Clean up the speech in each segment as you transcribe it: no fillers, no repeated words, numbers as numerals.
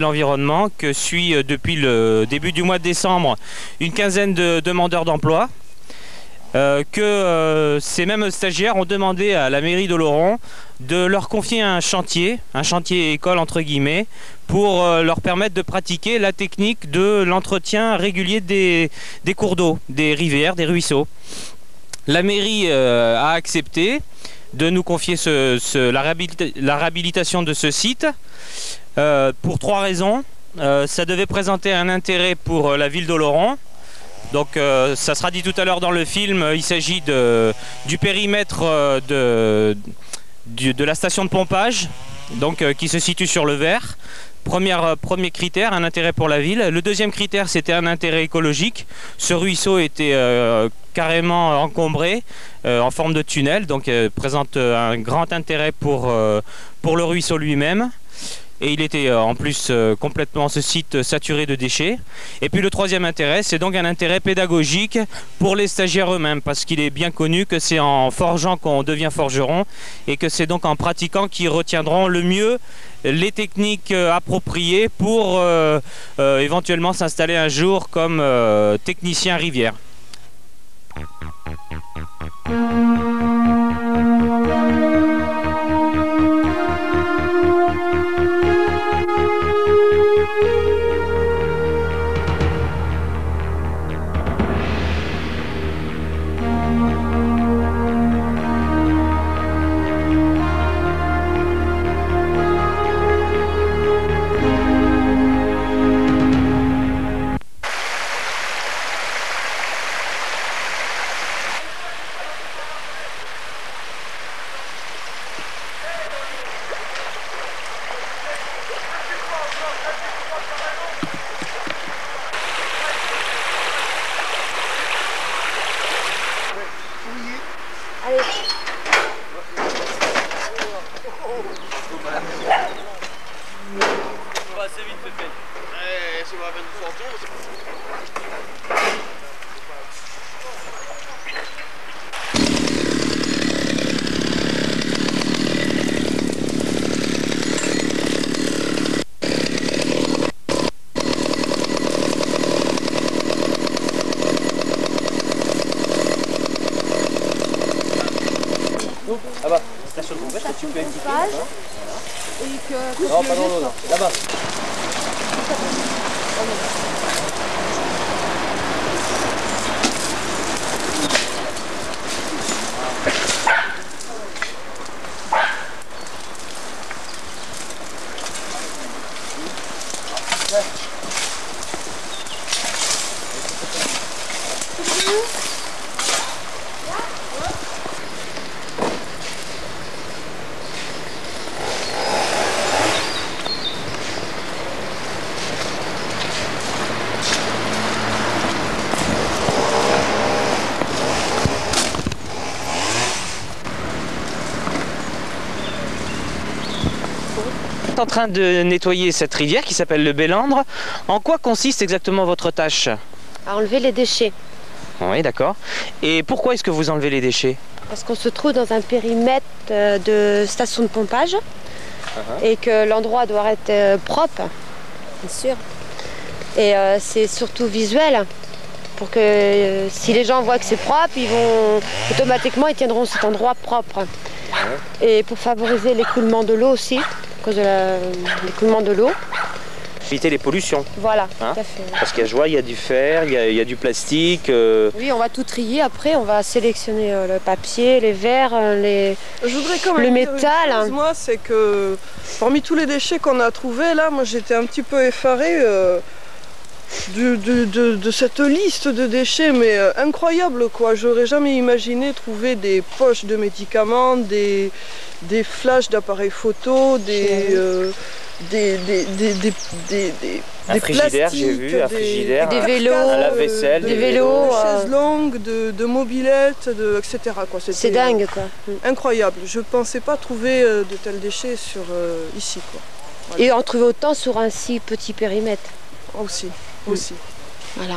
l'Environnement que suit depuis le début du mois de décembre une quinzaine de demandeurs d'emploi. Ces mêmes stagiaires ont demandé à la mairie d'Oloron de leur confier un chantier école entre guillemets, pour leur permettre de pratiquer la technique de l'entretien régulier des cours d'eau, des rivières, des ruisseaux. La mairie a accepté de nous confier la réhabilitation de ce site pour 3 raisons. Ça devait présenter un intérêt pour la ville d'Oloron. Donc ça sera dit tout à l'heure dans le film, il s'agit du périmètre de la station de pompage, donc, qui se situe sur le Vert. Premier critère, un intérêt pour la ville. Le deuxième critère, c'était un intérêt écologique. Ce ruisseau était carrément encombré en forme de tunnel, donc présente un grand intérêt pour le ruisseau lui-même. Et il était en plus complètement ce site saturé de déchets. Et puis le troisième intérêt, c'est donc un intérêt pédagogique pour les stagiaires eux-mêmes, parce qu'il est bien connu que c'est en forgeant qu'on devient forgeron, et que c'est donc en pratiquant qu'ils retiendront le mieux les techniques appropriées pour éventuellement s'installer un jour comme technicien rivière. Là-bas, station de pompage, tu peux indiquer. Non, pas dans l'eau, là-bas. En train de nettoyer cette rivière qui s'appelle le Bélandre. En quoi consiste exactement votre tâche? À enlever les déchets. Oui, d'accord. Et pourquoi est-ce que vous enlevez les déchets? Parce qu'on se trouve dans un périmètre de station de pompage et que l'endroit doit être propre, bien sûr. Et c'est surtout visuel pour que si les gens voient que c'est propre, ils vont automatiquement ils tiendront cet endroit propre. Et pour favoriser l'écoulement de l'eau aussi, à cause de l'écoulement de l'eau. Éviter les pollutions. Voilà, hein, tout à fait. Parce qu'il y a du fer, il y a du plastique. Oui, on va tout trier après, on va sélectionner le papier, les verres, Je voudrais quand même le dire métal. une chose, moi, c'est que parmi tous les déchets qu'on a trouvés, là, moi j'étais un petit peu effarée de cette liste de déchets, mais incroyable quoi. J'aurais jamais imaginé trouver des poches de médicaments, des flashs d'appareils photo, des frigidaire, j'ai vu, un frigidaire, des vélos, un lave-vaisselle, des vélos, de chaises longues, de mobylettes, etc. C'est dingue quoi. Incroyable. Je pensais pas trouver de tels déchets sur ici quoi. Voilà. Et en trouver autant sur un si petit périmètre. Aussi. Voilà.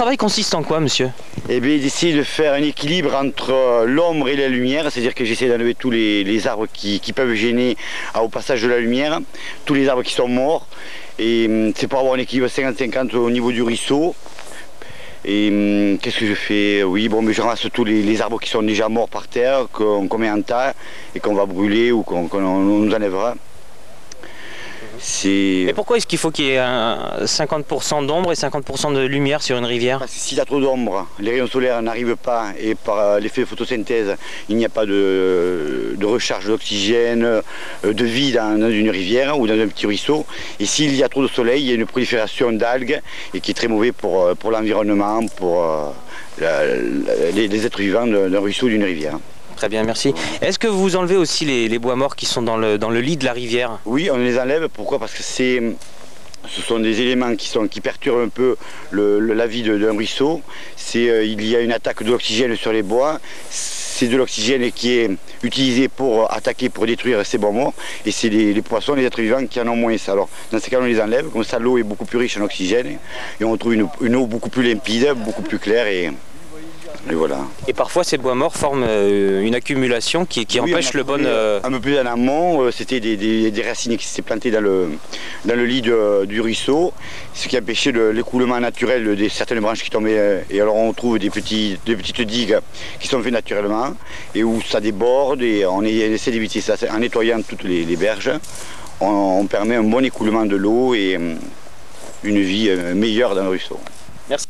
travail consiste en quoi, monsieur? Eh bien, d'essayer de faire un équilibre entre l'ombre et la lumière, c'est-à-dire que j'essaie d'enlever tous les arbres qui peuvent gêner au passage de la lumière, tous les arbres qui sont morts, et c'est pour avoir un équilibre 50-50 au niveau du ruisseau. Et qu'est-ce que je fais? Oui, bon, mais je ramasse tous les arbres qui sont déjà morts par terre, qu'on met en tas et qu'on va brûler ou qu'on nous enlèvera. Et pourquoi est-ce qu'il faut qu'il y ait 50% d'ombre et 50% de lumière sur une rivière? Parce que s'il y a trop d'ombre, les rayons solaires n'arrivent pas et par l'effet de photosynthèse, il n'y a pas de recharge d'oxygène, de vie dans une rivière ou dans un petit ruisseau. Et s'il y a trop de soleil, il y a une prolifération d'algues et qui est très mauvais pour l'environnement, pour les êtres vivants d'un ruisseau ou d'une rivière. Très bien, merci. Est-ce que vous enlevez aussi les bois morts qui sont dans le lit de la rivière? Oui, on les enlève. Pourquoi? Parce que ce sont des éléments qui perturbent un peu la vie d'un ruisseau. Il y a une attaque de l'oxygène sur les bois. C'est de l'oxygène qui est utilisé pour attaquer, pour détruire ces bois morts. Et c'est les poissons, les êtres vivants qui en ont moins. Alors, dans ces cas, on les enlève. Comme ça, l'eau est beaucoup plus riche en oxygène. Et on retrouve une eau beaucoup plus limpide, beaucoup plus claire. Et voilà. Et parfois ces bois morts forment une accumulation qui empêche le bon... Un peu plus en amont, c'était des racines qui s'étaient plantées dans le lit du ruisseau, ce qui empêchait l'écoulement naturel de certaines branches qui tombaient. Et alors on trouve des petites digues qui sont faites naturellement et où ça déborde et on essaie d'éviter ça. En nettoyant toutes les berges, on permet un bon écoulement de l'eau et une vie meilleure dans le ruisseau. Merci.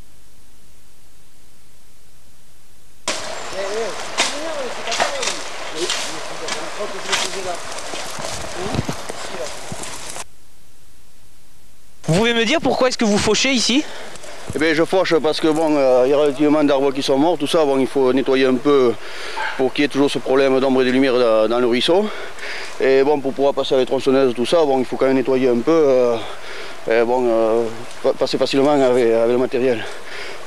Vous pouvez me dire pourquoi est-ce que vous fauchez ici? Eh bien, je fauche parce que bon, il y a relativement d'arbres qui sont morts, tout ça, bon, il faut nettoyer un peu pour qu'il y ait toujours ce problème d'ombre et de lumière dans le ruisseau. Et bon, pour pouvoir passer à les tronçonneuses, tout ça, bon, il faut quand même nettoyer un peu, passer facilement avec le matériel.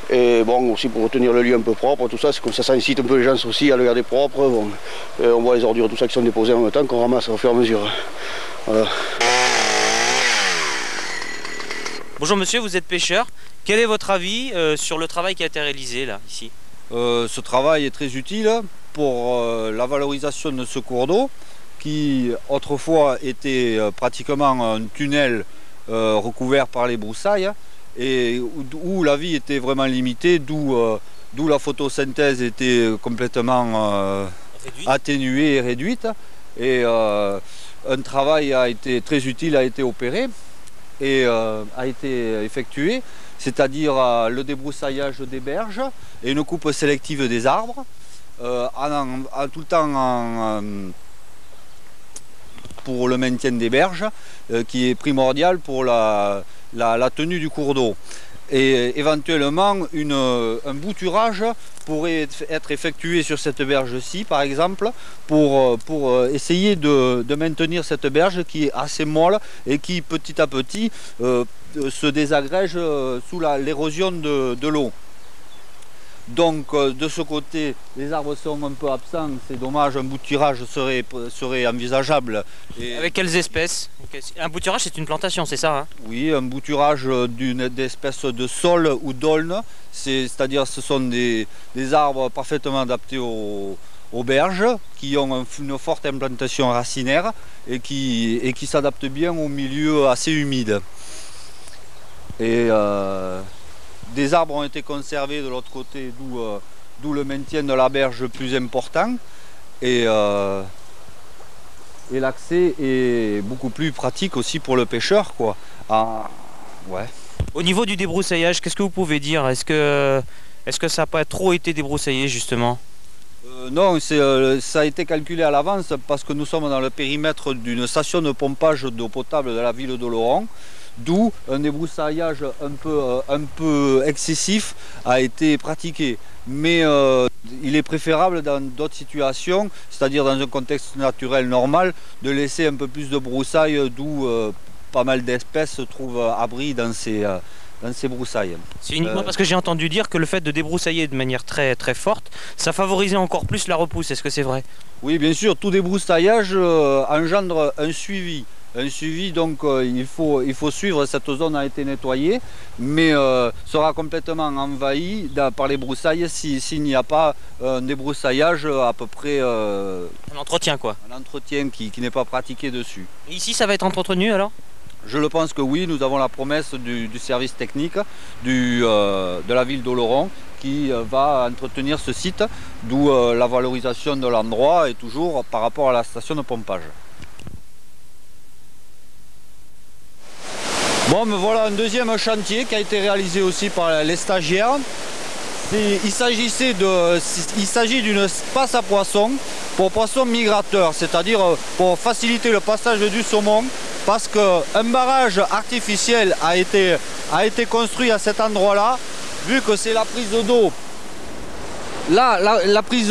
Et bon, aussi pour tenir le lieu un peu propre, tout ça, c'est comme ça incite un peu les gens aussi à le garder propre. Bon, on voit les ordures, tout ça qui sont déposées en même temps, qu'on ramasse au fur et à mesure. Voilà. Bonjour monsieur, vous êtes pêcheur. Quel est votre avis sur le travail qui a été réalisé là, ici? Ce travail est très utile pour la valorisation de ce cours d'eau qui autrefois était pratiquement un tunnel recouvert par les broussailles et où la vie était vraiment limitée, d'où la photosynthèse était complètement atténuée et réduite. Et un travail très utile a été opéré et a été effectué, c'est-à-dire le débroussaillage des berges et une coupe sélective des arbres, tout le temps pour le maintien des berges, qui est primordial pour la tenue du cours d'eau. Et éventuellement, un bouturage pourrait être effectué sur cette berge-ci, par exemple, pour essayer de maintenir cette berge qui est assez molle et qui, petit à petit, se désagrège sous l'érosion de l'eau. Donc, de ce côté, les arbres sont un peu absents, c'est dommage, un bouturage serait envisageable. Et avec quelles espèces? Un bouturage, c'est une plantation, c'est ça, hein? Oui, un bouturage d'espèces de saule ou d'aulne, c'est-à-dire ce sont des arbres parfaitement adaptés aux berges, qui ont une forte implantation racinaire et qui s'adaptent bien au milieu assez humide. Et des arbres ont été conservés de l'autre côté, d'où le maintien de la berge plus important. Et l'accès est beaucoup plus pratique aussi pour le pêcheur, quoi. Ouais. Au niveau du débroussaillage, qu'est-ce que vous pouvez dire? Est-ce que ça n'a pas trop été débroussaillé justement? Non, ça a été calculé à l'avance parce que nous sommes dans le périmètre d'une station de pompage d'eau potable de la ville d'Oloron, d'où un débroussaillage un peu excessif a été pratiqué. Mais il est préférable dans d'autres situations, c'est-à-dire dans un contexte naturel normal, de laisser un peu plus de broussailles, d'où pas mal d'espèces se trouvent abri dans ces broussailles. C'est uniquement parce que j'ai entendu dire que le fait de débroussailler de manière très très forte, ça favorisait encore plus la repousse. Est-ce que c'est vrai? Oui, bien sûr, tout débroussaillage engendre un suivi un suivi, donc il faut suivre. Cette zone a été nettoyée, mais sera complètement envahie par les broussailles s'il n'y a pas un débroussaillage à peu près... Un entretien quoi. Un entretien qui n'est pas pratiqué dessus. Et ici ça va être entretenu alors? Je le pense que oui, nous avons la promesse du service technique de la ville d'Oloron qui va entretenir ce site, d'où la valorisation de l'endroit et toujours par rapport à la station de pompage. Bon, mais voilà un deuxième chantier qui a été réalisé aussi par les stagiaires. Il s'agit d'une passe à poissons pour poissons migrateurs, c'est-à-dire pour faciliter le passage du saumon, parce qu'un barrage artificiel a été construit à cet endroit-là, vu que c'est la prise d'eau. Là, la prise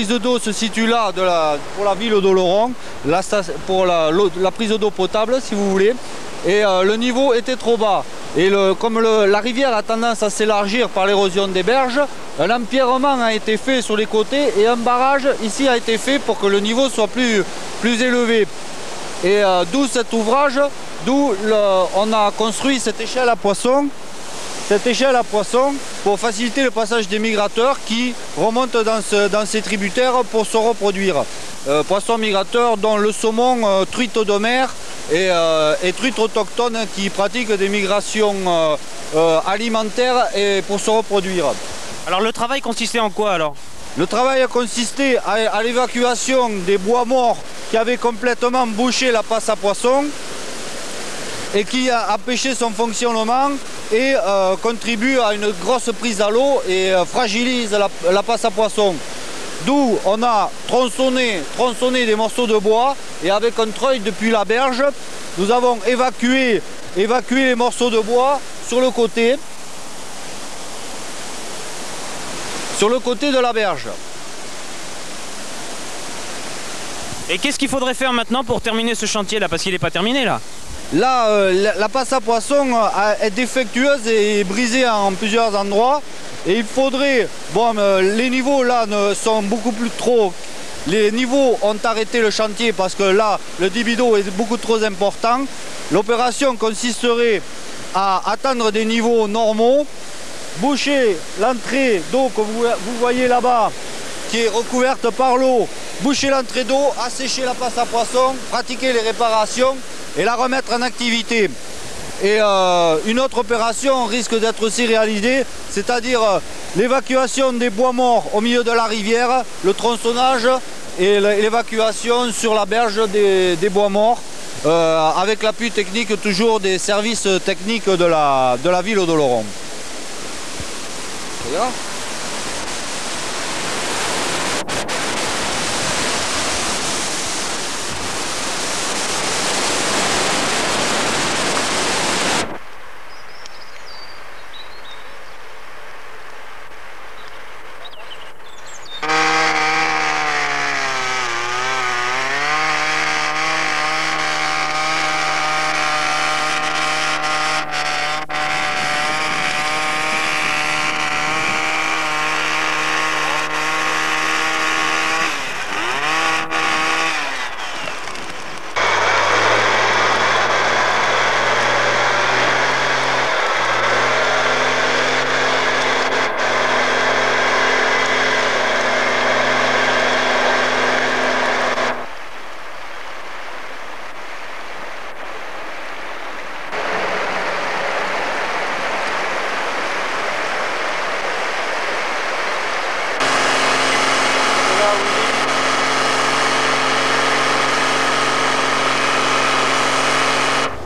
d'eau se situe là pour la ville d'Oloron, pour la prise d'eau potable si vous voulez, et le niveau était trop bas. Et comme la rivière a tendance à s'élargir par l'érosion des berges, un empierrement a été fait sur les côtés et un barrage ici a été fait pour que le niveau soit plus élevé. Et d'où cet ouvrage, on a construit cette échelle à poissons. Cette échelle à poissons pour faciliter le passage des migrateurs qui remontent dans ces tributaires pour se reproduire. Poissons migrateurs dont le saumon, truite de mer et truite autochtone qui pratiquent des migrations alimentaires et pour se reproduire. Alors le travail consistait en quoi alors? Le travail a consisté à l'évacuation des bois morts qui avaient complètement bouché la passe à poissons et qui a empêché son fonctionnement et contribue à une grosse prise à l'eau et fragilise la passe à poissons. D'où on a tronçonné des morceaux de bois et avec un treuil depuis la berge, nous avons évacué les morceaux de bois sur le côté de la berge. Et qu'est-ce qu'il faudrait faire maintenant pour terminer ce chantier là? Parce qu'il n'est pas terminé là. Là, la passe à poissons est défectueuse et brisée en plusieurs endroits. Et il faudrait... Bon, les niveaux là sont beaucoup plus trop... Les niveaux ont arrêté le chantier parce que là, le débit d'eau est beaucoup trop important. L'opération consisterait à atteindre des niveaux normaux, boucher l'entrée d'eau que vous voyez là-bas, qui est recouverte par l'eau, boucher l'entrée d'eau, assécher la passe à poissons, pratiquer les réparations et la remettre en activité. Et une autre opération risque d'être aussi réalisée, c'est-à-dire l'évacuation des bois morts au milieu de la rivière, le tronçonnage et l'évacuation sur la berge des bois morts, avec l'appui technique toujours des services techniques de la ville d'Oloron.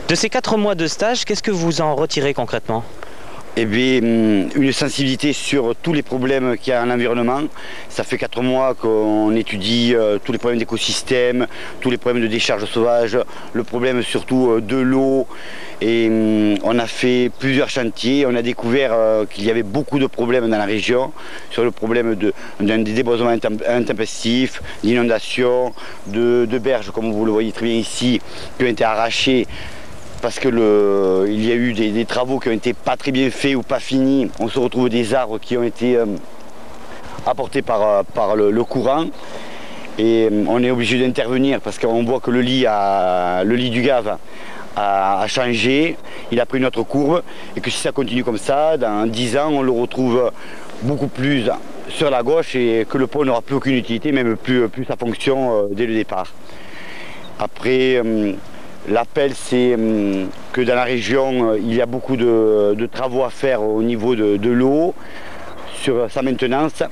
De ces 4 mois de stage, qu'est-ce que vous en retirez concrètement? Eh bien, une sensibilité sur tous les problèmes qu'il y a en environnement. Ça fait 4 mois qu'on étudie tous les problèmes d'écosystème, tous les problèmes de décharge sauvage, le problème surtout de l'eau. Et on a fait plusieurs chantiers, on a découvert qu'il y avait beaucoup de problèmes dans la région, sur le problème des déboisements intempestifs, d'inondations, de berges, comme vous le voyez très bien ici, qui ont été arrachées. Parce qu'il y a eu des travaux qui ont été pas très bien faits ou pas finis. On se retrouve des arbres qui ont été apportés par le courant. et on est obligé d'intervenir parce qu'on voit que le lit du Gave a changé, il a pris une autre courbe et que si ça continue comme ça, dans 10 ans on le retrouve beaucoup plus sur la gauche et que le pont n'aura plus aucune utilité, même plus sa fonction dès le départ. Après, l'appel c'est que dans la région il y a beaucoup de travaux à faire au niveau de l'eau, sur sa maintenance,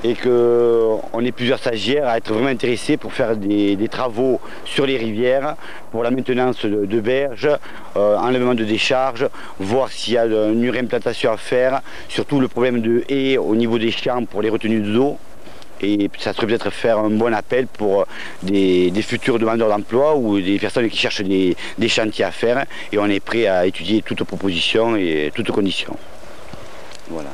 et qu'on est plusieurs stagiaires à être vraiment intéressés pour faire des travaux sur les rivières, pour la maintenance de berges, enlèvement de décharges, voir s'il y a une réimplantation à faire, surtout le problème de haies au niveau des champs pour les retenues d'eau. Et ça serait peut-être faire un bon appel pour des futurs demandeurs d'emploi ou des personnes qui cherchent des chantiers à faire, et on est prêt à étudier toutes propositions et toutes conditions. Voilà.